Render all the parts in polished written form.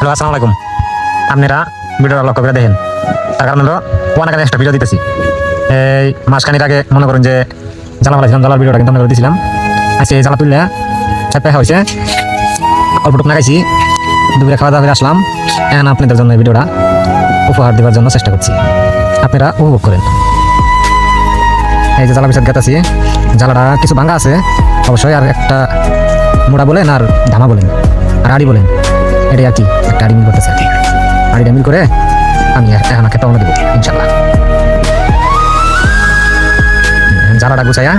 Hello, আসসালামু আলাইকুম। আপনারা ভিডিওটা লক্ষ্য করে দেখেন, তার কারণ হলো অনেক একটা ভিডিও দিতেছি। এই মাসখানির আগে মনে করেন যে জ্বালা বানাইছিলাম, জ্বালার ভিডিওটা কিন্তু করে দিয়েছিলাম। আজকে এই জ্বালা তুললে চাপে হয়েছে, অল্প টুক নাগাইছি, দুপুরে খাওয়া দাওয়া করে আসলাম। এখন আপনাদের জন্য এই ভিডিওটা উপহার দেওয়ার জন্য চেষ্টা করছি, আপনারা উপভোগ করেন। এই যে জ্বালা পিছাত গেতাছি, জ্বালাটা কিছু ভাঙা আছে অবশ্যই, আর একটা মোড়া বলেন আর ধামা বলেন আর আড়ি বলেন, এটাই আর কি একটা আড়ি মিল করতেছে আর কি। আড়িটা মিল করে আমি এখন খেতে অন্য দেবো ইনশাল্লাহ। জ্বালাটা গুছাইয়া,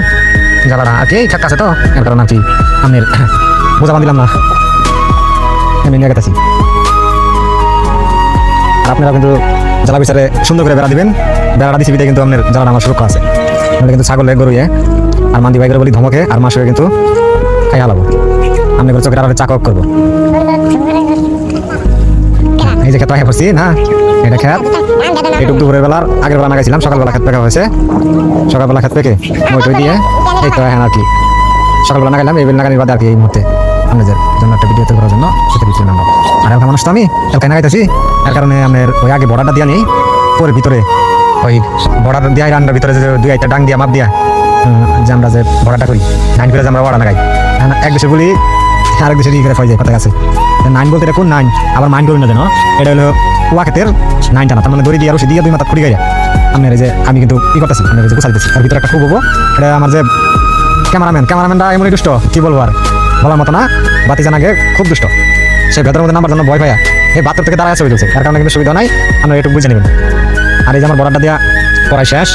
জ্বালাটা আর কি খেত আছে তো, এর কারণ আর কি আমি বোঝা বান্ধিলাম না, আমি নিয়ে গেতেছি। আর আপনারা কিন্তু জ্বালা বিচারে সুন্দর করে বেড়া দিবেন। বেড়াটা দিছি বিদে কিন্তু আপনার জ্বালাটা আমার সুরক্ষা আছে। নাহলে কিন্তু ছাগলে গরুয়ে আর মান্দি বাইকের বলি ধমকে আর মাসে কিন্তু খাই হালাবো, আমি চোখের আড়ালে চাকক করবো। এই যে খেতে আগে পড়ছি না, এটা খেত এইটুক দুপুরের বেলার আগের বেলা লাগাইছিলাম, সকালবেলা খেত পেকা হয়েছে। সকালবেলা খেত পেকে মই দিয়ে এই তো এখন আর কি সকালবেলা লাগাইলাম। এই বেল লাগানোর বাদে আর কি এই মুহূর্তে আপনাদের জন্য একটা ভিডিও তৈরি করার জন্য সেটা দিচ্ছিলাম আমরা। আর এলাকা মানুষ তো আমি এলাকায় লাগাইতেছি, এর কারণে আপনার ওই আগে বর্ডারটা দিয়া নেই, পরে ভিতরে ওই বর্ডার দিয়া রান্নার ভিতরে যে দুই একটা ডাং দিয়া মাপ দিয়া যে আমরা যে বর্ডারটা করি, নাইন করে যে আমরা বর্ডার লাগাই, এক দেশে বলি আরেক দেশে দিয়ে করে ফয় যায় কথা আছে। নাইন বলতে এটা কোন নাইন, আবার মাইন্ড করি না যেন এটা হলো কুয়া ক্ষেতের নাইনটা না, তার মানে দড়ি দিয়ে রসি দিয়ে দুই মাথা খুঁড়ি গাইয়া আপনার যে আমি কিন্তু ই করতেছি, আপনার যে গুছাই দিচ্ছি। তার ভিতরে একটা খুব হবো, এটা আমার যে ক্যামেরাম্যানটা এমনই দুষ্ট, কি বলবো আর বলার মতো না। বাতি জানাকে খুব দুষ্ট, সে ভেতরের মধ্যে নাম্বার জন্য ভয় পাইয়া এই বাথরুম থেকে দাঁড়ায় ছবি তুলছে, তার কারণে কিন্তু সুবিধা নাই, আমরা একটু বুঝে নেবেন। আর এই যে আমার বর্ডারটা দেওয়া করাই শেষ,